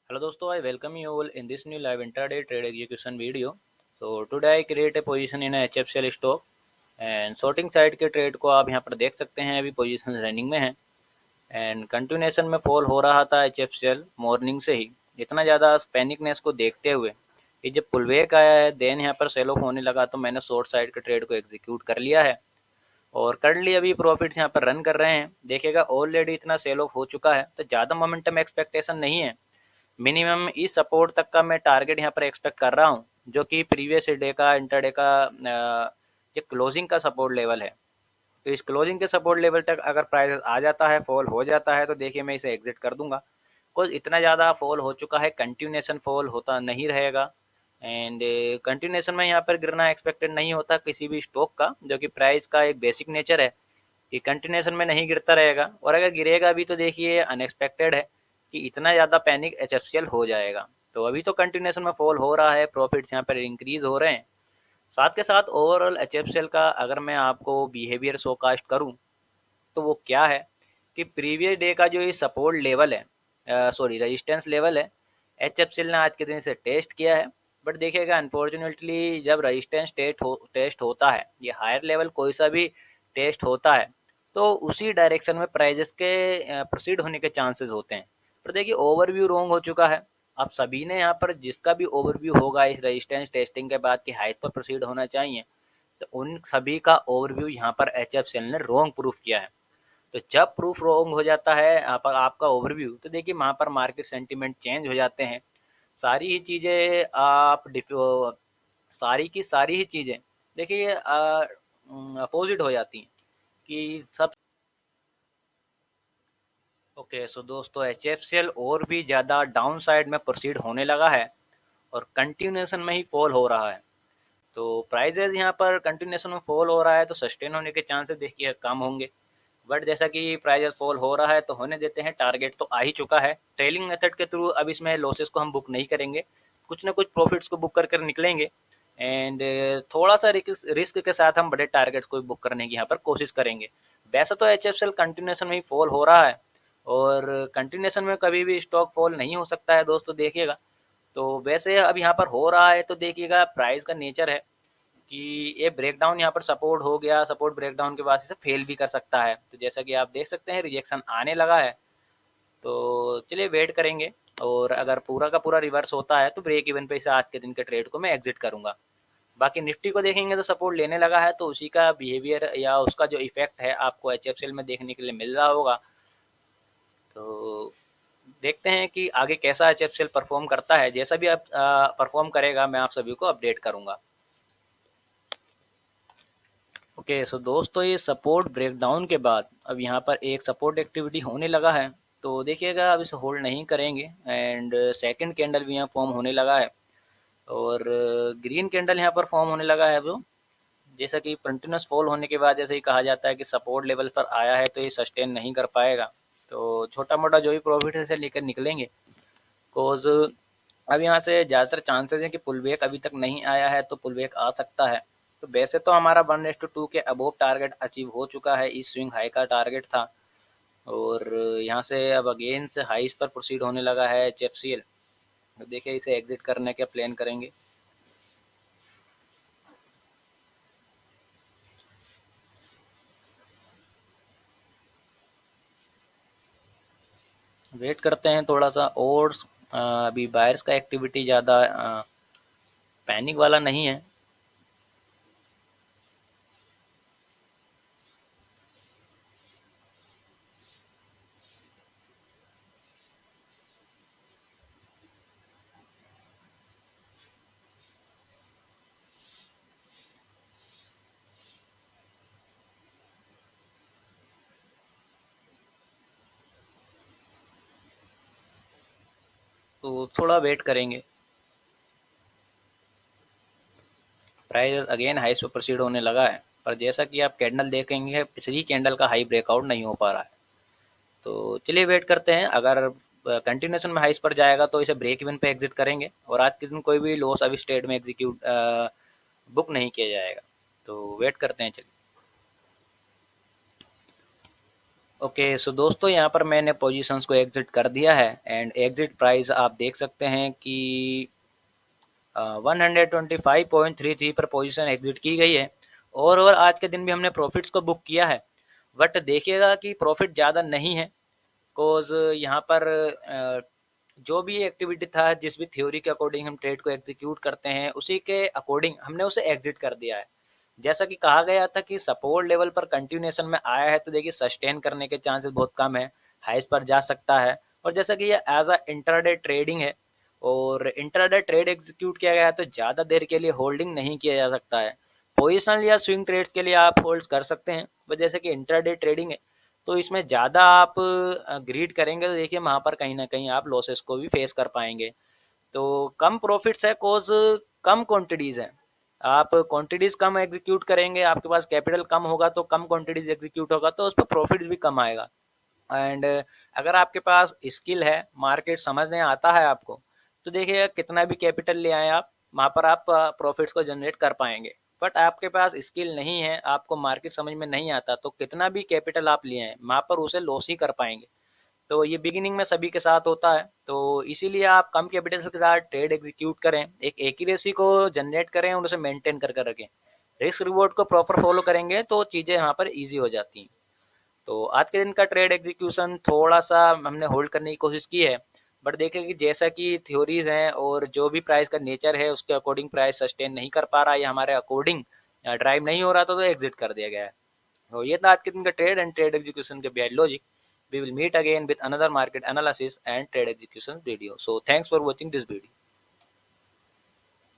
Hello dosto, I welcome you all in this new live intraday trade execution video. So today I create a position in a HFCL stock and shorting side के trade को आप यहाँ पर देख सकते हैं। अभी position running में है एंड कंटिन्यूएशन में फॉल हो रहा था HFCL मॉर्निंग से ही। इतना ज़्यादा पैनिकनेस को देखते हुए ये जब पुलबैक आया है देन यहाँ पर सेल ऑफ होने लगा तो मैंने शॉर्ट साइड के ट्रेड को एग्जीक्यूट कर लिया है और करंटली अभी प्रॉफिट्स यहाँ पर रन कर रहे हैं। देखिएगा ऑलरेडी इतना सेल ऑफ हो चुका है तो ज़्यादा मोमेंटम एक्सपेक्टेशन नहीं है। मिनिमम इस सपोर्ट तक का मैं टारगेट यहाँ पर एक्सपेक्ट कर रहा हूँ जो कि प्रीवियस डे का इंटरडे का ये क्लोजिंग का सपोर्ट लेवल है। तो इस क्लोजिंग के सपोर्ट लेवल तक अगर प्राइस आ जाता है, फॉल हो जाता है तो देखिए मैं इसे एग्जिट कर दूंगा। बिकॉज इतना ज़्यादा फॉल हो चुका है, कंटिन्यूएशन फॉल होता नहीं रहेगा एंड कंटिन्यूएशन में यहाँ पर गिरना एक्सपेक्टेड नहीं होता किसी भी स्टॉक का, जो कि प्राइस का एक बेसिक नेचर है कि कंटिन्यूएशन में नहीं गिरता रहेगा। और अगर गिरेगा भी तो देखिए अनएक्सपेक्टेड है कि इतना ज़्यादा पैनिक HFCL हो जाएगा। तो अभी तो कंटिन्यूएशन में फॉल हो रहा है, प्रॉफिट्स यहाँ पर इंक्रीज हो रहे हैं। साथ के साथ ओवरऑल HFCL का अगर मैं आपको बिहेवियर शोकास्ट करूँ तो वो क्या है कि प्रीवियस डे का जो ये सपोर्ट लेवल है, सॉरी रेजिस्टेंस लेवल है, HFCL ने आज के दिन से टेस्ट किया है। बट देखिएगा अनफॉर्चुनेटली जब रेजिस्टेंस टेस्ट होता है, ये हायर लेवल कोई सा भी टेस्ट होता है तो उसी डायरेक्शन में प्राइजेस के प्रोसीड होने के चांसेस होते हैं। पर देखिए ओवरव्यू रॉन्ग हो चुका है। आप सभी ने यहाँ पर जिसका भी ओवरव्यू होगा इस रेजिस्टेंस टेस्टिंग के बाद कि हाइस पर प्रोसीड होना चाहिए, तो उन सभी का ओवरव्यू यहाँ पर HFCL ने रॉन्ग प्रूफ किया है। तो जब प्रूफ रॉन्ग हो जाता है आपका ओवरव्यू तो देखिए वहाँ पर मार्केट सेंटीमेंट चेंज हो जाते हैं। सारी ही चीज़ें सारी की सारी ही चीज़ें देखिए अपोजिट हो जाती हैं कि सब। ओके सो दोस्तों HFCL और भी ज़्यादा डाउन साइड में प्रोसीड होने लगा है और कंटिन्यूएशन में ही फॉल हो रहा है। तो प्राइजेज यहाँ पर कंटिन्यूएशन में फॉल हो रहा है तो सस्टेन होने के चांसेस देखिए कम होंगे। बट जैसा कि प्राइजेस फॉल हो रहा है तो होने देते हैं, टारगेट तो आ ही चुका है। ट्रेलिंग मेथड के थ्रू अब इसमें लॉसेस को हम बुक नहीं करेंगे, कुछ ना कुछ प्रॉफिट्स को बुक कर कर निकलेंगे एंड थोड़ा सा रिस्क के साथ हम बड़े टारगेट्स को बुक करने की यहाँ पर कोशिश करेंगे। वैसे तो HFCL कंटिन्यूएशन में ही फॉल हो रहा है और कंटिन्यूएशन में कभी भी स्टॉक फॉल नहीं हो सकता है दोस्तों, देखिएगा। तो वैसे अब यहाँ पर हो रहा है तो देखिएगा प्राइस का नेचर है कि ये ब्रेकडाउन यहाँ पर सपोर्ट हो गया, सपोर्ट ब्रेकडाउन के बाद से फेल भी कर सकता है। तो जैसा कि आप देख सकते हैं रिजेक्शन आने लगा है। तो चलिए वेट करेंगे और अगर पूरा का पूरा रिवर्स होता है तो ब्रेक इवन पे इसे आज के दिन के ट्रेड को मैं एग्जिट करूंगा। बाकी निफ्टी को देखेंगे तो सपोर्ट लेने लगा है तो उसी का बिहेवियर या उसका जो इफेक्ट है आपको HFCL में देखने के लिए मिल रहा होगा। तो देखते हैं कि आगे कैसा HFCL परफॉर्म करता है। जैसा भी आप परफॉर्म करेगा मैं आप सभी को अपडेट करूंगा। ओके सो दोस्तों ये सपोर्ट ब्रेकडाउन के बाद अब यहाँ पर एक सपोर्ट एक्टिविटी होने लगा है। तो देखिएगा अब इसे होल्ड नहीं करेंगे एंड सेकंड कैंडल भी यहाँ फॉर्म होने लगा है और ग्रीन कैंडल यहाँ पर फॉर्म होने लगा है। वो जैसा कि कंटिन्यूस फॉल होने के बाद जैसे ही कहा जाता है कि सपोर्ट लेवल पर आया है तो ये सस्टेन नहीं कर पाएगा। तो छोटा मोटा जो भी प्रॉफिट है इसे लेकर निकलेंगे। बिकॉज अब यहाँ से ज़्यादातर चांसेस है कि पुलबैक अभी तक नहीं आया है तो पुलबैक आ सकता है। तो वैसे तो हमारा 1:2 के अबोव टारगेट अचीव हो चुका है, इस स्विंग हाई का टारगेट था और यहाँ से अब अगेन से हाइस पर प्रोसीड होने लगा है HFCL। तो देखिए इसे एग्जिट करने के प्लान करेंगे। वेट करते हैं थोड़ा सा और अभी बायर्स का एक्टिविटी ज़्यादा पैनिक वाला नहीं है। तो थोड़ा वेट करेंगे। प्राइस अगेन हाइस पर प्रोसीड होने लगा है पर जैसा कि आप कैंडल देखेंगे पिछली कैंडल का हाई ब्रेकआउट नहीं हो पा रहा है। तो चलिए वेट करते हैं, अगर कंटिन्यूएशन में हाइस पर जाएगा तो इसे ब्रेक इवन पे एग्जिट करेंगे और आज के दिन कोई भी लॉस अभी स्टेट में एग्जीक्यूट बुक नहीं किया जाएगा। तो वेट करते हैं चलिए। ओके, सो दोस्तों यहाँ पर मैंने पोजीशंस को एग्जिट कर दिया है एंड एग्जिट प्राइस आप देख सकते हैं कि 125.33 पर पोजीशन एग्जिट की गई है। और आज के दिन भी हमने प्रॉफिट्स को बुक किया है, बट देखिएगा कि प्रॉफिट ज़्यादा नहीं है। बिकॉज यहाँ पर जो भी एक्टिविटी था, जिस भी थ्योरी के अकॉर्डिंग हम ट्रेड को एग्जीक्यूट करते हैं, उसी के अकॉर्डिंग हमने उसे एग्जिट कर दिया है। जैसा कि कहा गया था कि सपोर्ट लेवल पर कंटिन्यूएशन में आया है, तो देखिए सस्टेन करने के चांसेस बहुत कम है, हाइस पर जा सकता है। और जैसा कि ये एज अ इंटरडे ट्रेडिंग है और इंटरडे ट्रेड एग्जीक्यूट किया गया है, तो ज़्यादा देर के लिए होल्डिंग नहीं किया जा सकता है। पोजिशनल या स्विंग ट्रेड्स के लिए आप होल्ड कर सकते हैं, पर जैसे कि इंटरडे ट्रेडिंग है तो इसमें ज़्यादा आप ग्रीड करेंगे तो देखिए वहाँ पर कहीं ना कहीं आप लॉसेस को भी फेस कर पाएंगे। तो कम प्रॉफिट्स है कोज कम क्वांटिटीज़ है। आप क्वांटिटीज़ कम एग्जीक्यूट करेंगे, आपके पास कैपिटल कम होगा तो कम क्वांटिटीज़ एग्जीक्यूट होगा तो उस पर प्रॉफिट भी कम आएगा। एंड अगर आपके पास स्किल है, मार्केट समझने आता है आपको, तो देखिए कितना भी कैपिटल ले आए आप, वहाँ पर आप प्रॉफिट्स को जनरेट कर पाएंगे। बट आपके पास स्किल नहीं है, आपको मार्केट समझ में नहीं आता, तो कितना भी कैपिटल आप लिए हैं वहाँ पर उसे लॉस ही कर पाएंगे। तो ये बिगिनिंग में सभी के साथ होता है, तो इसीलिए आप कम कैपिटल के साथ ट्रेड एग्जीक्यूट करें, एक एक्यूरेसी को जनरेट करें और उसे मेंटेन करके रखें। रिस्क रिवॉर्ड को प्रॉपर फॉलो करेंगे तो चीज़ें वहाँ पर ईजी हो जाती हैं। तो आज के दिन का ट्रेड एग्जीक्यूशन थोड़ा सा हमने होल्ड करने की कोशिश की है, बट देखें कि जैसा कि थ्योरीज हैं और जो भी प्राइस का नेचर है उसके अकॉर्डिंग प्राइस सस्टेन नहीं कर पा रहा है या हमारे अकॉर्डिंग ड्राइव नहीं हो रहा था, तो एग्जिट कर दिया गया है। तो ये था आज के दिन का ट्रेड एंड ट्रेड एग्जीक्यूशन के behind logic. We will meet again with another market analysis and trade execution video. So thanks for watching this video.